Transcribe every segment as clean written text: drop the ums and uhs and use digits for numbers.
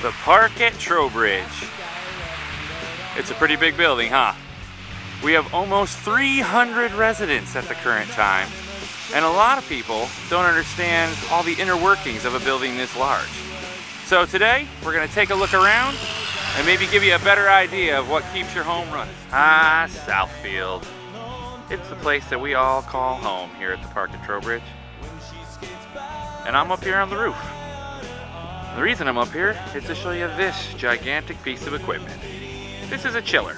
The park at Trowbridge. It's a pretty big building, huh? We have almost 300 residents at the current time, and a lot of people don't understand all the inner workings of a building this large. So today, we're going to take a look around and maybe give you a better idea of what keeps your home running. Ah, Southfield. It's the place that we all call home here at the park at Trowbridge. And I'm up here on the roof. The reason I'm up here is to show you this gigantic piece of equipment. This is a chiller.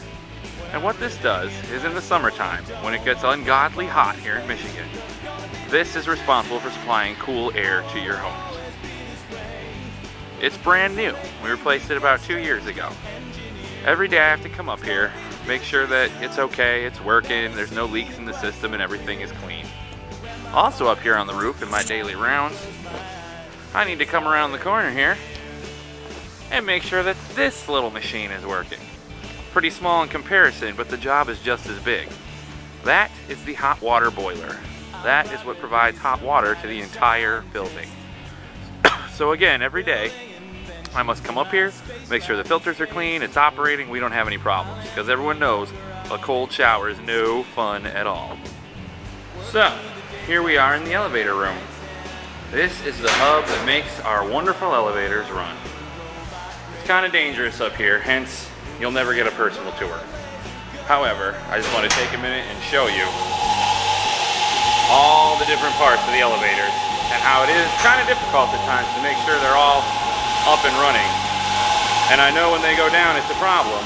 And what this does is in the summertime, when it gets ungodly hot here in Michigan, this is responsible for supplying cool air to your homes. It's brand new. We replaced it about 2 years ago. Every day I have to come up here, make sure that it's okay, it's working, there's no leaks in the system, and everything is clean. Also up here on the roof in my daily rounds, I need to come around the corner here and make sure that this little machine is working. Pretty small in comparison, but the job is just as big. That is the hot water boiler. That is what provides hot water to the entire building. So again, every day, I must come up here, make sure the filters are clean, it's operating, we don't have any problems. Because everyone knows a cold shower is no fun at all. So, here we are in the elevator room. This is the hub that makes our wonderful elevators run. It's kind of dangerous up here, hence you'll never get a personal tour. However, I just want to take a minute and show you all the different parts of the elevators and how it is kind of difficult at times to make sure they're all up and running. And I know when they go down it's a problem,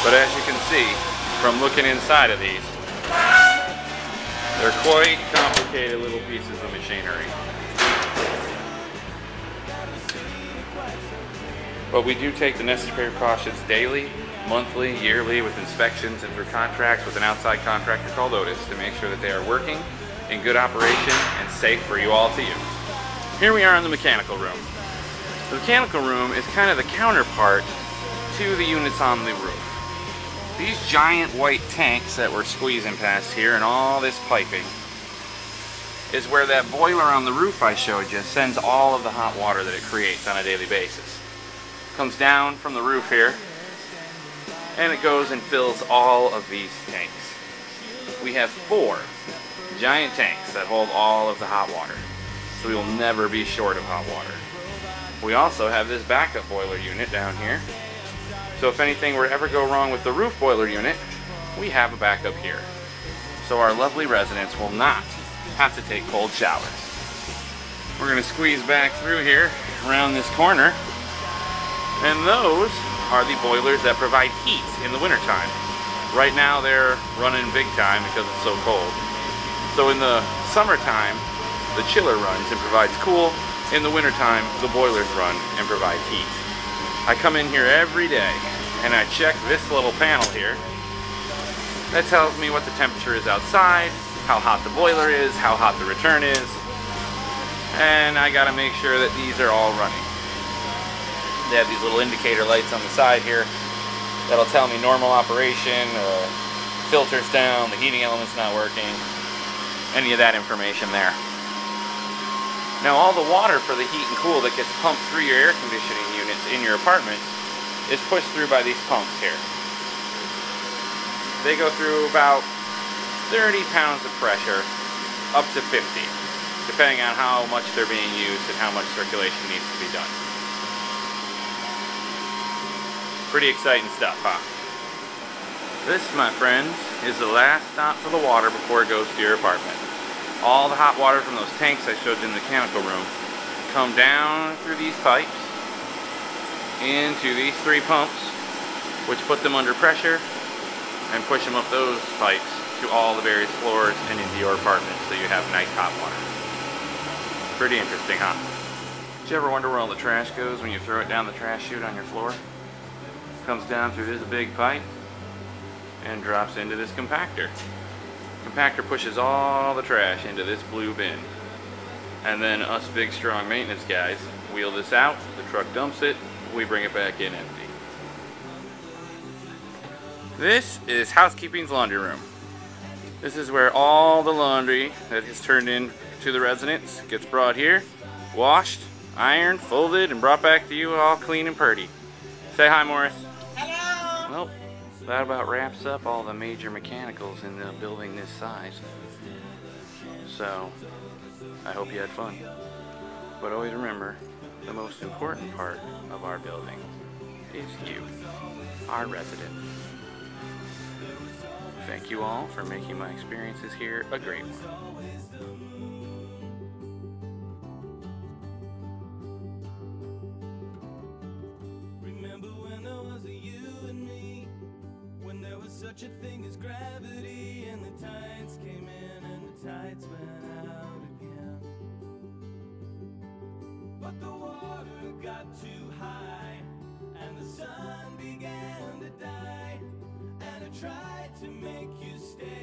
but as you can see from looking inside of these, they're quite complicated little pieces of machinery. But we do take the necessary precautions daily, monthly, yearly, with inspections and through contracts with an outside contractor called Otis to make sure that they are working in good operation and safe for you all to use. Here we are in the mechanical room. The mechanical room is kind of the counterpart to the units on the roof. These giant white tanks that we're squeezing past here and all this piping is where that boiler on the roof I showed you sends all of the hot water that it creates on a daily basis. Comes down from the roof here and it goes and fills all of these tanks. We have 4 giant tanks that hold all of the hot water, so we will never be short of hot water. We also have this backup boiler unit down here, so if anything were to ever go wrong with the roof boiler unit, we have a backup here, so our lovely residents will not have to take cold showers. We're going to squeeze back through here around this corner, and those are the boilers that provide heat in the wintertime. Right now they're running big time because it's so cold. So in the summertime, the chiller runs and provides cool. In the wintertime, the boilers run and provide heat. I come in here every day and I check this little panel here. That tells me what the temperature is outside, how hot the boiler is, how hot the return is, and I gotta make sure that these are all running. They have these little indicator lights on the side here that'll tell me normal operation, filters down, the heating element's not working, any of that information there. Now all the water for the heat and cool that gets pumped through your air conditioning units in your apartments is pushed through by these pumps here. They go through about 30 pounds of pressure up to 50, depending on how much they're being used and how much circulation needs to be done. Pretty exciting stuff, huh? This, my friends, is the last stop for the water before it goes to your apartment. All the hot water from those tanks I showed you in the mechanical room come down through these pipes into these 3 pumps, which put them under pressure and push them up those pipes to all the various floors and into your apartment so you have nice hot water. Pretty interesting, huh? Did you ever wonder where all the trash goes when you throw it down the trash chute on your floor? Comes down through this big pipe and drops into this compactor. Compactor pushes all the trash into this blue bin, and then us big strong maintenance guys wheel this out, the truck dumps it, we bring it back in empty. This is housekeeping's laundry room. This is where all the laundry that is turned in to the residents gets brought here, washed, ironed, folded, and brought back to you all clean and purty. Say hi, Morris. Hello. Well, that about wraps up all the major mechanicals in the building this size. So, I hope you had fun. But always remember, the most important part of our building is you, our resident. Thank you all for making my experiences here a great one. Remember when there was a you and me, when there was such a thing as gravity, and the tides came in and the tides went out again. But the water got too high and the sun began to die, and I tried to make you stay.